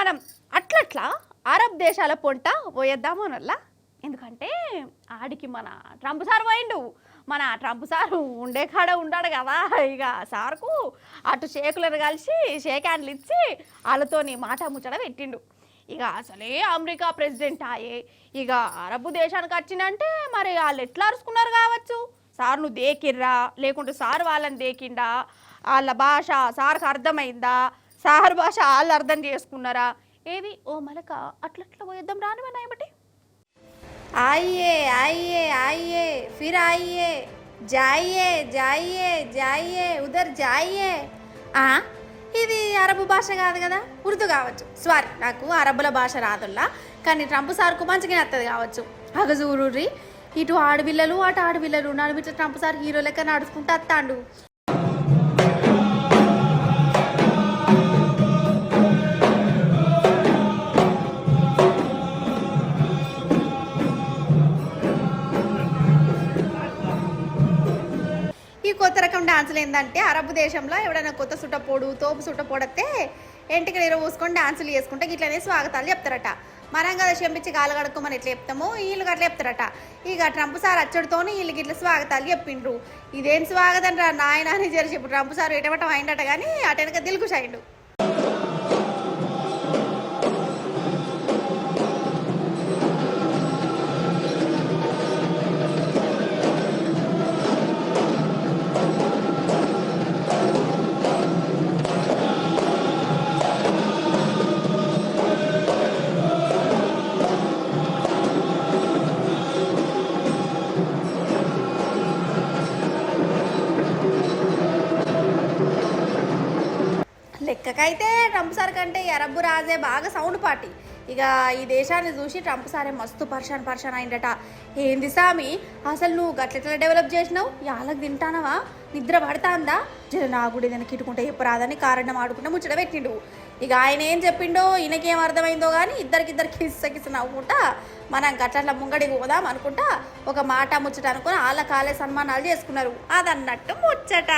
మనం అట్లట్లా అరబ్ దేశాల పొంట పోయేద్దాము అనల్లా. ఎందుకంటే ఆడికి మన ట్రంప్ సార్ పోయిండు. మన ట్రంప్ సార్ ఉండే కాడ ఉన్నాడు కదా, ఇక సార్కు అటు షేకులను కలిసి షేక్ హ్యాండ్లు ఇచ్చి వాళ్ళతోని మాట ముచ్చట పెట్టిండు. ఇక అసలే అమెరికా ప్రెసిడెంట్ ఆయే, ఇక అరబ్ దేశానికి వచ్చిందంటే మరి వాళ్ళు ఎట్లా అరుచుకున్నారు కావచ్చు. సార్ నువ్వు దేకిర్రా, లేకుంటే సార్ వాళ్ళని దేకిండా, వాళ్ళ భాష సార్కి అర్థమైందా, సార్ భాష వాళ్ళు అర్థం చేసుకున్నారా, ఏది ఓ మలక అట్లట్లా పోయేద్దాం రానివన్నా ఏమిటి. आइए आइए आइए फिर आइए जाइए जाइए जाइए उधर जाइए. ఇది అరబు భాష కాదు కదా, ఉర్దూ కావచ్చు. సారీ, నాకు అరబుల భాష రాదుల్లా, కానీ ట్రంప్ సార్కు మంచిగా వస్తుంది కావచ్చు. అగజూరుర్రి, ఇటు ఆడపిల్లలు అటు ఆడపిల్లలు నడిపిట్ల ట్రంప్ సార్ హీరో లెక్క నడుచుకుంటూ వస్తాడు. ఈ కొత్త రకం డాన్సులు ఏంటంటే అరబ్ దేశంలో ఎవడైనా కొత్త సుట్టపోడు తోపు సుట్టపోడతే ఎంటికి నీరు పూసుకొని డాన్సులు చేసుకుంటే ఇట్లనే స్వాగతాలు చెప్తారట. మనం కదా చెంపించి గాలు కడుక్కోమని ఎట్లా చెప్తాము, వీళ్ళు గట్లా చెప్తారట. ఇక ట్రంప్ సార్ అచ్చడితోని వీళ్ళకి ఇట్లా స్వాగతాలు చెప్పిండ్రు. ఇదేం స్వాగతం రా నాయన అని జరిచి ఇప్పుడు ట్రంప్ సార్ ఎటవటం అయిందట, కానీ అటెనక దిల్కుష్ అయిండు. లెక్కకైతే ట్రంప్ సార్ కంటే అరబ్బు రాజే బాగా సౌండ్ పార్టీ. ఇక ఈ దేశాన్ని చూసి ట్రంప్ సారే మస్తు పర్షాన్ అయిందట. ఏంది సామి అసలు నువ్వు గట్లెట్లా డెవలప్ చేసినావు, యాలకు తింటానవా, నిద్ర పడతాందా, జర నా కూడా ఏదైనా కిట్టుకుంటే ఎప్పురాదని కారణం ఆడుకుంటే ముచ్చట పెట్టిండు. ఇక ఆయన ఏం చెప్పిండో ఈయనకేం అర్థమైందో కానీ ఇద్దరికి కిస్స నవ్వుకుంటా మనం గట్ల ముంగడికి పోదాం అనుకుంటా ఒక మాట ముచ్చట అనుకుని వాళ్ళ కాలే సన్మానాలు చేసుకున్నారు. అదన్నట్టు ముచ్చట.